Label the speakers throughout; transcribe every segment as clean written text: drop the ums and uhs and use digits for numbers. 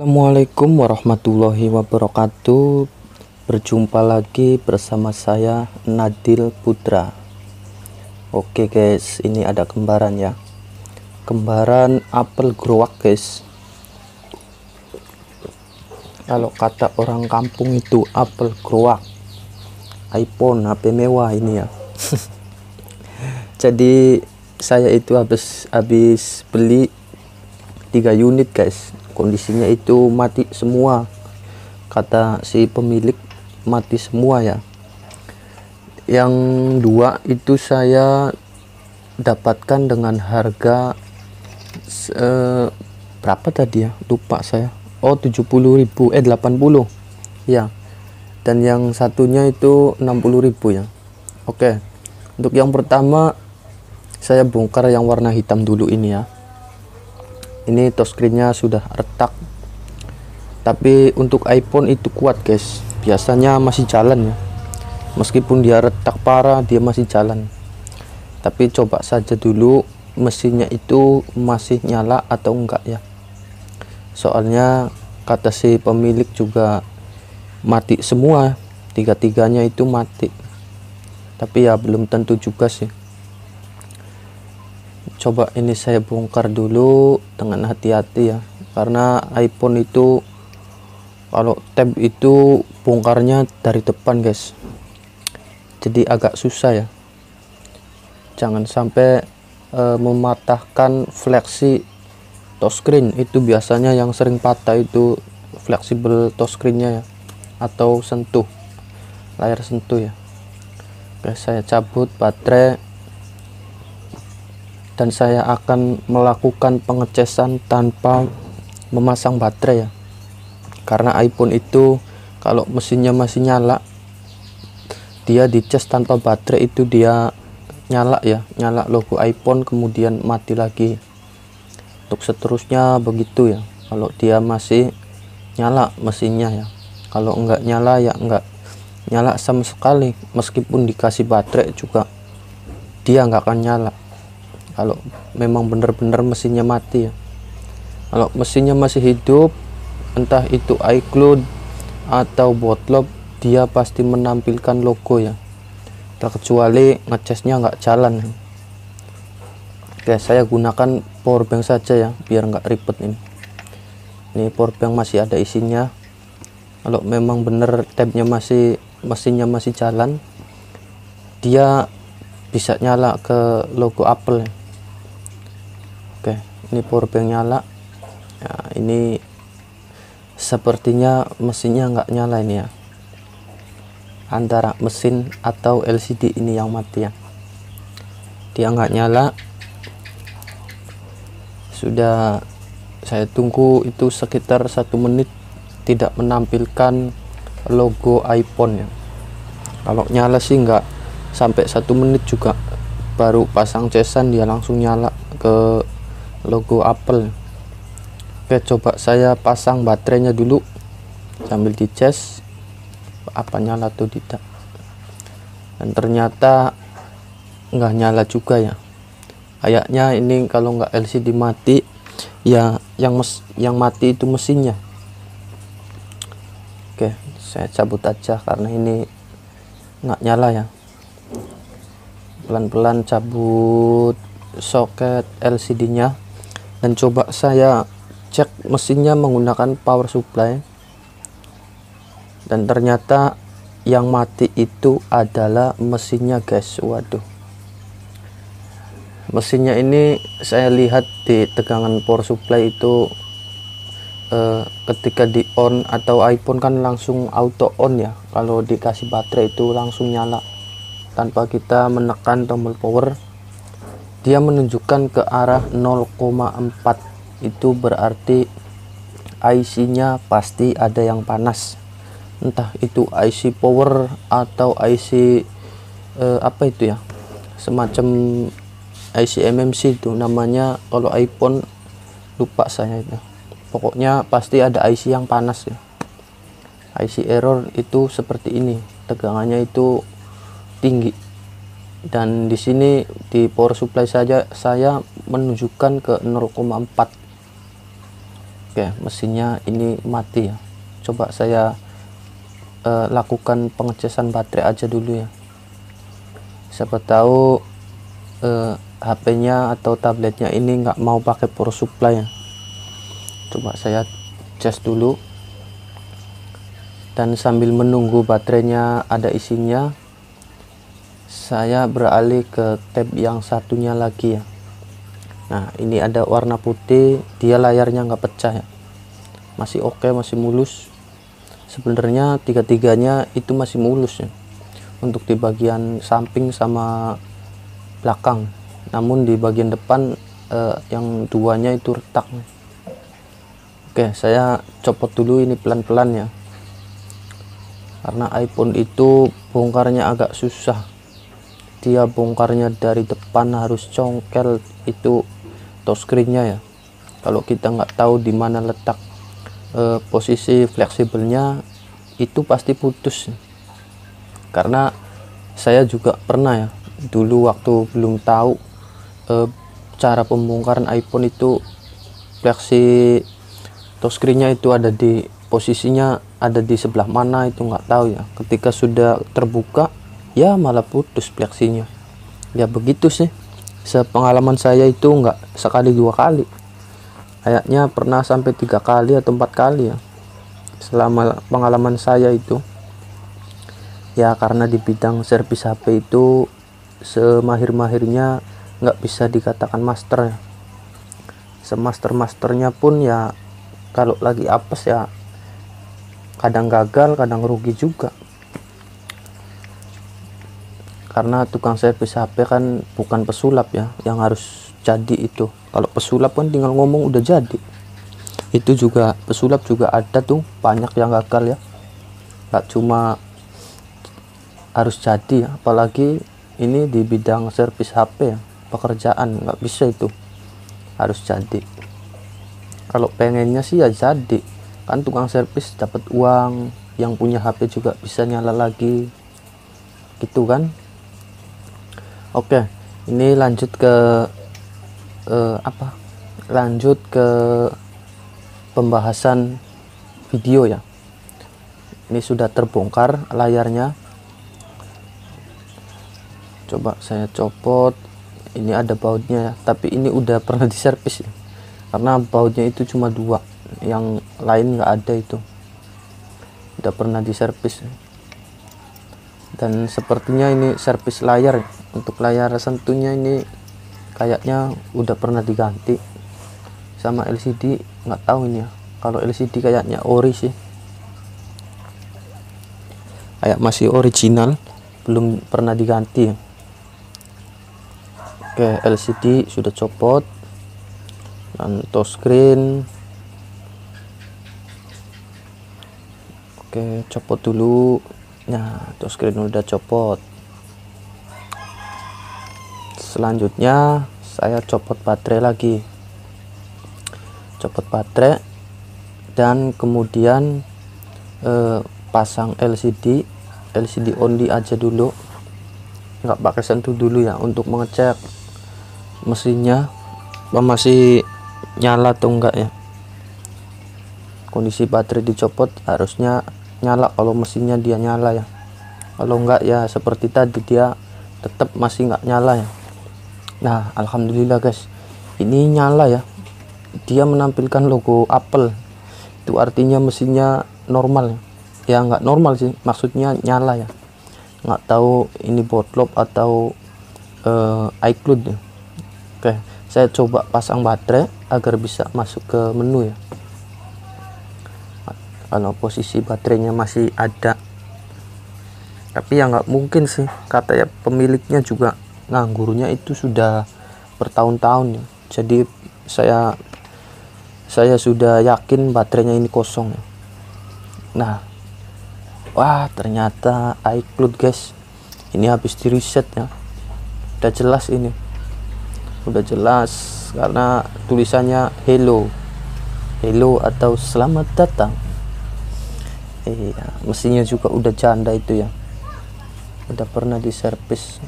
Speaker 1: Assalamualaikum warahmatullahi wabarakatuh. Berjumpa lagi bersama saya Nadil Putra. Oke guys, ini ada kembaran ya. Kembaran apel growak guys. Kalau kata orang kampung itu apel growak. iPhone, HP mewah ini ya. Jadi saya itu habis beli 3 unit guys. Kondisinya itu mati semua, kata si pemilik, mati semua ya. Yang 2 itu saya dapatkan dengan harga berapa tadi ya, lupa saya. Oh 70.000, 80 ya. Dan yang satunya itu 60.000 ya. Oke, untuk yang pertama saya bongkar yang warna hitam dulu ini ya. Ini touchscreennya sudah retak, tapi untuk iPhone itu kuat guys, biasanya masih jalan ya. Meskipun dia retak parah, dia masih jalan. Tapi coba saja dulu mesinnya itu masih nyala atau enggak ya. Soalnya kata si pemilik juga mati semua, tiga-tiganya itu mati. Tapi ya belum tentu juga sih. Coba ini saya bongkar dulu dengan hati-hati ya, karena iPhone itu kalau tab itu bongkarnya dari depan guys, jadi agak susah ya. Jangan sampai mematahkan fleksi touchscreen. Itu biasanya yang sering patah itu fleksibel touchscreennya ya, atau sentuh, layar sentuh ya. Oke, saya cabut baterai dan saya akan melakukan pengecasan tanpa memasang baterai ya. Karena iPhone itu kalau mesinnya masih nyala, dia dicas tanpa baterai itu dia nyala ya, nyala logo iPhone kemudian mati lagi. Untuk seterusnya begitu ya, kalau dia masih nyala mesinnya ya. Kalau enggak nyala ya enggak nyala sama sekali, meskipun dikasih baterai juga dia enggak akan nyala. Kalau memang benar-benar mesinnya mati ya. Kalau mesinnya masih hidup, entah itu iCloud atau bootloop, dia pasti menampilkan logo ya, terkecuali ngecasnya nggak jalan. Oke, saya gunakan powerbank saja ya, biar nggak ribet ini. Ini powerbank masih ada isinya. Kalau memang bener tabnya mesinnya masih jalan, dia bisa nyala ke logo Apple ya. Oke, ini powerbank nyala ya. Ini sepertinya mesinnya nggak nyala ini ya, antara mesin atau LCD ini yang mati ya. Dia nggak nyala. Sudah saya tunggu itu sekitar 1 menit, tidak menampilkan logo iPhone ya. Kalau nyala sih nggak sampai 1 menit juga, baru pasang casan dia langsung nyala ke logo Apple. Oke, coba saya pasang baterainya dulu sambil dicas apa nyala atau tidak. Dan ternyata nggak nyala juga ya. Kayaknya ini kalau nggak LCD mati ya, yang mati itu mesinnya. Oke, saya cabut aja karena ini nggak nyala ya. Pelan-pelan cabut soket LCD nya dan coba saya cek mesinnya menggunakan power supply, dan ternyata yang mati itu adalah mesinnya guys. Waduh, mesinnya ini saya lihat di tegangan power supply itu ketika di on atau iPhone kan langsung auto on ya, kalau dikasih baterai itu langsung nyala tanpa kita menekan tombol power. Dia menunjukkan ke arah 0,4. Itu berarti IC nya pasti ada yang panas, entah itu IC power atau IC apa itu ya, semacam IC MMC itu namanya. Kalau iPhone lupa saya itu, pokoknya pasti ada IC yang panas ya. IC error itu seperti ini, tegangannya itu tinggi. Dan di sini di power supply saja saya menunjukkan ke 0,4. Oke, mesinnya ini mati ya. Coba saya lakukan pengecasan baterai aja dulu ya. Siapa tahu HP-nya atau tabletnya ini nggak mau pakai power supply ya. Coba saya cas dulu, dan sambil menunggu baterainya ada isinya, saya beralih ke tab yang satunya lagi ya. Nah, ini ada warna putih, dia layarnya nggak pecah ya, masih oke, masih mulus. Sebenarnya tiga-tiganya itu masih mulus ya, untuk di bagian samping sama belakang, namun di bagian depan yang duanya itu retak. Oke, saya copot dulu ini pelan-pelan ya, karena iPhone itu bongkarnya agak susah. Dia bongkarnya dari depan harus congkel itu touchscreen-nya ya. Kalau kita nggak tahu di mana letak posisi fleksibelnya, itu pasti putus. Karena saya juga pernah ya, dulu waktu belum tahu cara pembongkaran iPhone itu, fleksi touchscreen-nya itu ada di posisinya, ada di sebelah mana itu nggak tahu ya. Ketika sudah terbuka ya malah putus fleksinya. Ya begitu sih, sepengalaman saya itu nggak sekali dua kali, kayaknya pernah sampai 3 kali atau 4 kali ya selama pengalaman saya itu ya. Karena di bidang servis HP itu semahir-mahirnya nggak bisa dikatakan master ya. Semaster-masternya pun ya kalau lagi apes ya kadang gagal, kadang rugi juga. Karena tukang servis HP kan bukan pesulap ya, yang harus jadi itu. Kalau pesulap kan tinggal ngomong udah jadi. Itu juga pesulap juga ada tuh banyak yang gagal ya, nggak cuma harus jadi ya. Apalagi ini di bidang servis HP ya, pekerjaan nggak bisa itu, harus jadi. Kalau pengennya sih ya jadi, kan tukang servis dapat uang, yang punya HP juga bisa nyala lagi gitu kan. Oke, ini lanjut ke lanjut ke pembahasan video ya. Ini sudah terbongkar layarnya. Coba saya copot. Ini ada bautnya ya, tapi ini udah pernah diservis ya, karena bautnya itu cuma 2, yang lain nggak ada, itu udah pernah diservis. Dan sepertinya ini servis layar. Untuk layar sentuhnya ini kayaknya udah pernah diganti. Sama LCD nggak tahu ini ya, kalau LCD kayaknya ori sih, kayak masih original, belum pernah diganti ya. Oke, LCD sudah copot, dan touchscreen oke, copot dulu. Nah, touchscreen udah copot. Selanjutnya saya copot baterai lagi, copot baterai, dan kemudian pasang LCD only aja dulu, nggak pakai sentuh dulu ya, untuk mengecek mesinnya masih nyala atau enggak ya. Kondisi baterai dicopot harusnya nyala kalau mesinnya dia nyala ya, kalau enggak ya seperti tadi dia tetap masih nggak nyala ya. Nah, alhamdulillah guys, ini nyala ya, dia menampilkan logo Apple, itu artinya mesinnya normal ya, nggak normal sih, maksudnya nyala ya. Nggak tahu ini botlop atau iCloud ya. Oke, saya coba pasang baterai agar bisa masuk ke menu ya. Kalau posisi baterainya masih ada, tapi ya nggak mungkin sih, kata ya pemiliknya juga nganggurnya itu sudah bertahun-tahun ya. Jadi saya sudah yakin baterainya ini kosong ya. Nah, wah ternyata iCloud guys, ini habis di reset ya. Udah jelas ini, udah jelas, karena tulisannya hello atau selamat datang. Iya, mesinnya juga udah janda itu ya, udah pernah diservis.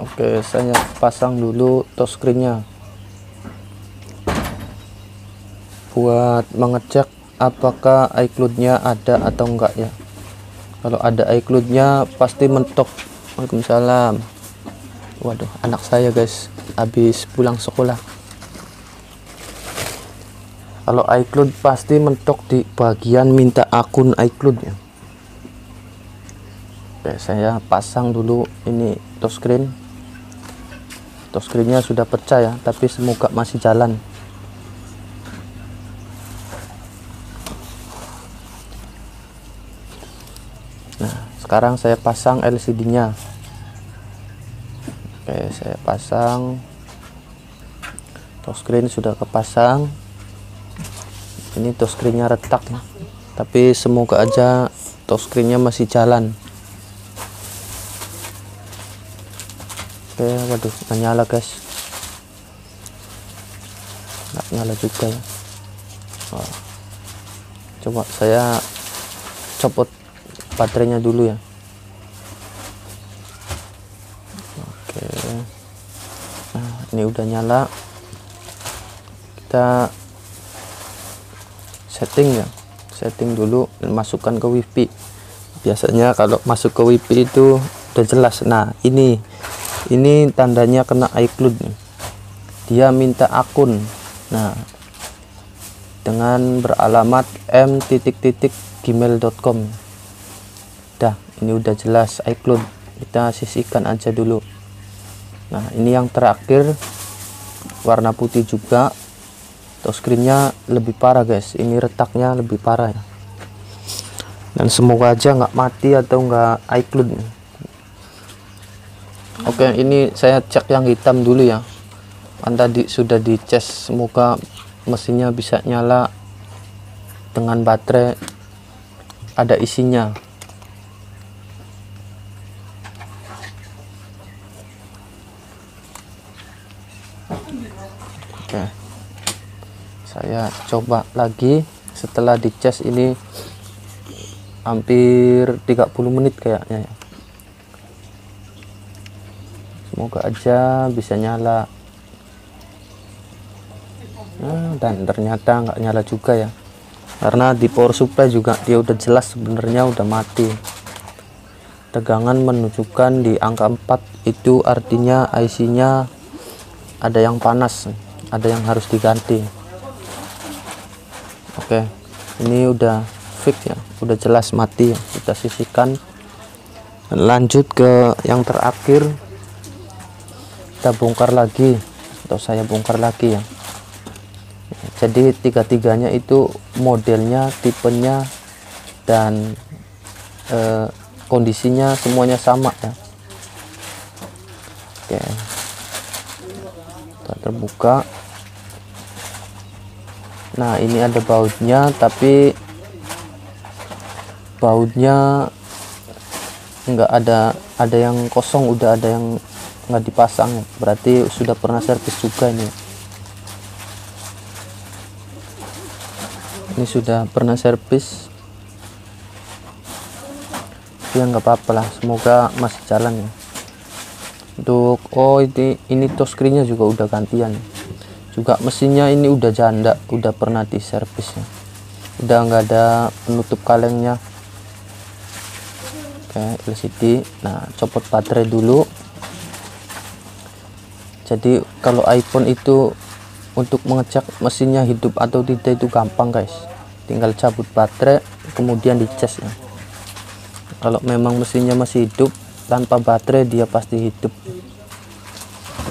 Speaker 1: Oke, saya pasang dulu touchscreen-nya buat mengecek apakah iCloud-nya ada atau enggak ya. Kalau ada iCloud-nya pasti mentok. Waalaikumsalam. Waduh, anak saya guys habis pulang sekolah. Kalau iCloud pasti mentok di bagian minta akun iCloud ya. Oke, saya pasang dulu ini touchscreen. Touchscreen-nya sudah pecah ya, tapi semoga masih jalan. Nah, sekarang saya pasang LCD-nya. Oke, saya pasang. Touchscreen sudah kepasang. Ini touchscreen-nya retak ya. Tapi semoga aja touchscreen-nya masih jalan. Oke, waduh, nggak nyala guys. Nggak nyala juga ya. Wah. Coba saya copot baterainya dulu ya. Oke. Nah, ini udah nyala. Kita setting ya, setting dulu dan masukkan ke WiFi. Biasanya kalau masuk ke WiFi itu udah jelas. Nah, ini tandanya kena iCloud nih. Dia minta akun. Nah, dengan beralamat m.gmail.com. Dah, ini udah jelas iCloud. Kita sisihkan aja dulu. Nah, ini yang terakhir warna putih juga. Touchscreen-nya lebih parah guys, ini retaknya lebih parah ya. Dan semoga aja nggak mati atau nggak iCloud. Oke, ini saya cek yang hitam dulu ya. Kan tadi sudah dicas, semoga mesinnya bisa nyala dengan baterai ada isinya. Oke, saya coba lagi setelah dicas. Ini hampir 30 menit kayaknya ya. Semoga aja bisa nyala. Nah, dan ternyata nggak nyala juga ya, karena di power supply juga dia udah jelas sebenarnya udah mati. Tegangan menunjukkan di angka 4, itu artinya IC-nya ada yang panas, ada yang harus diganti. Oke, ini udah fix ya, udah jelas mati ya. Kita sisihkan dan lanjut ke yang terakhir. Kita bongkar lagi, atau saya bongkar lagi ya. Jadi tiga-tiganya itu modelnya, tipenya, dan kondisinya semuanya sama ya. Oke, kita terbuka. Nah, ini ada bautnya, tapi bautnya enggak ada yang kosong, udah ada yang nggak dipasang, berarti sudah pernah servis juga ini. Ini sudah pernah servis ya, nggak apa-apa lah, semoga masih jalan ya. Untuk ini touchscreen-nya juga udah gantian juga, mesinnya ini udah janda, udah pernah diservis ya, udah nggak ada penutup kalengnya. Oke, LCD. Nah, copot baterai dulu. Jadi kalau iPhone itu untuk mengecek mesinnya hidup atau tidak itu gampang guys, tinggal cabut baterai kemudian dicas ya. Kalau memang mesinnya masih hidup tanpa baterai, dia pasti hidup.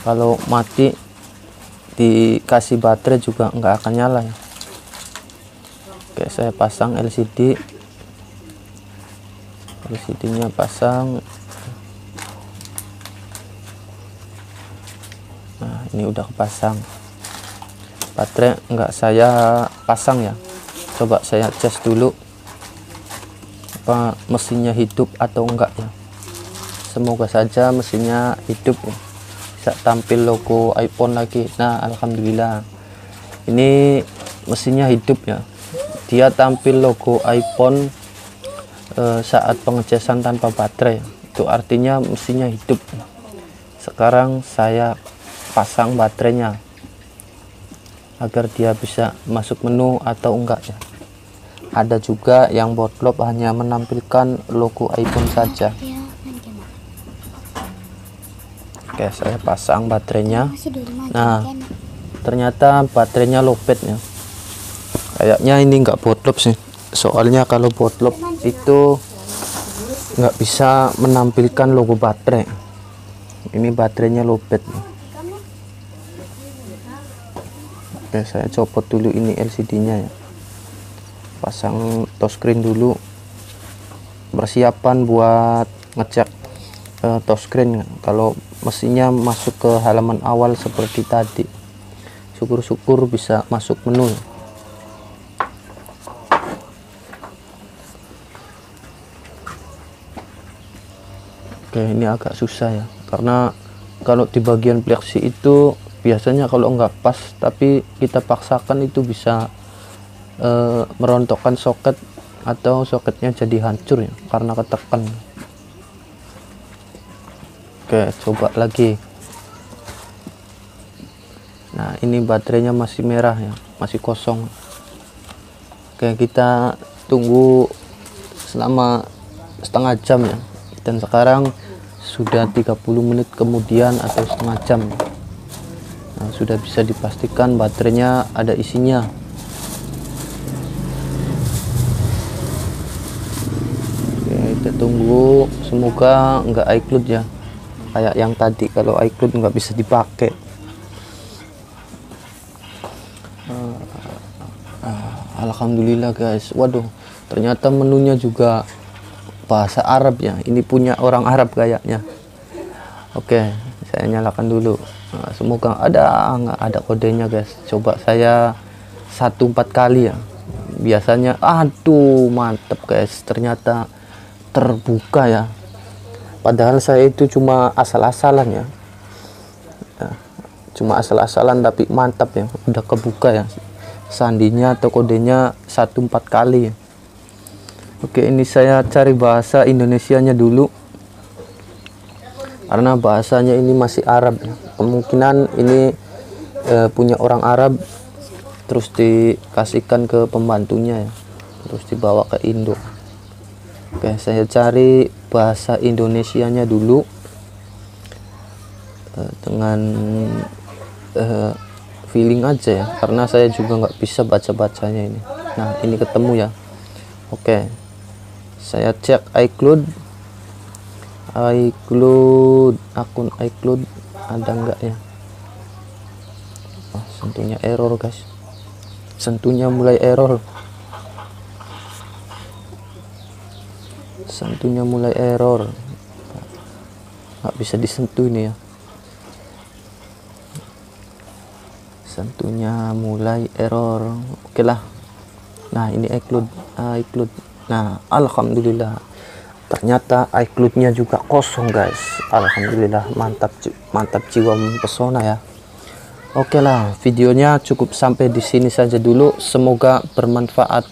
Speaker 1: Kalau mati dikasih baterai juga nggak akan nyala ya. Oke, saya pasang LCD-nya pasang. Nah, ini udah kepasang. Baterai nggak saya pasang ya, coba saya cas dulu apa mesinnya hidup atau enggak ya. Semoga saja mesinnya hidup ya, bisa tampil logo iPhone lagi. Nah, alhamdulillah ini mesinnya hidup ya, dia tampil logo iPhone saat pengecasan tanpa baterai. Itu artinya mesinnya hidup. sekarang saya pasang baterainya agar dia bisa masuk menu atau enggak ya. Ada juga yang botlop hanya menampilkan logo iPhone saja. Oke, saya pasang baterainya. Nah, ternyata baterainya lowbat ya. Kayaknya ini enggak botlop sih. Soalnya kalau botlop itu nggak bisa menampilkan logo baterai. Ini baterainya lowbat. Oke, saya copot dulu ini LCD-nya ya. Pasang touchscreen dulu. Persiapan buat ngecek touchscreen kalau mesinnya masuk ke halaman awal seperti tadi. Syukur-syukur bisa masuk menu. Oke, ini agak susah ya, karena kalau di bagian pleksi itu biasanya kalau nggak pas tapi kita paksakan itu bisa merontokkan soket atau soketnya jadi hancur ya karena ketekan. Oke, coba lagi. Nah, ini baterainya masih merah ya, masih kosong. Oke, kita tunggu selama setengah jam ya. Dan sekarang sudah 30 menit kemudian atau setengah jam. Nah, sudah bisa dipastikan baterainya ada isinya. Oke, kita tunggu, semoga enggak iCloud ya, kayak yang tadi. Kalau iCloud nggak bisa dipakai. Alhamdulillah guys. Waduh, ternyata menunya juga bahasa Arab ya. Ini punya orang Arab kayaknya. Oke, saya nyalakan dulu. Nah, semoga ada kodenya guys. Coba saya 14 kali ya. Biasanya aduh mantep guys, ternyata terbuka ya. Padahal saya itu cuma asal-asalan ya. Nah, cuma asal-asalan tapi mantap ya, udah kebuka ya. Sandinya atau kodenya 14 kali ya. Oke, ini saya cari bahasa Indonesianya dulu karena bahasanya ini masih Arab ya. Kemungkinan ini punya orang Arab terus dikasihkan ke pembantunya ya, terus dibawa ke Indo. Oke, saya cari bahasa Indonesianya dulu dengan feeling aja ya, karena saya juga nggak bisa baca-bacanya ini. Nah, ini ketemu ya. Oke, saya cek iCloud, akun iCloud ada nggak ya. Oh, sentuhnya error guys, sentuhnya mulai error, nggak bisa disentuh ini ya, sentuhnya mulai error. Oke lah. Nah, ini iCloud. Nah, alhamdulillah ternyata iCloud-nya juga kosong guys. Alhamdulillah, mantap jiwa mempesona ya. Oke lah, videonya cukup sampai di sini saja dulu. Semoga bermanfaat.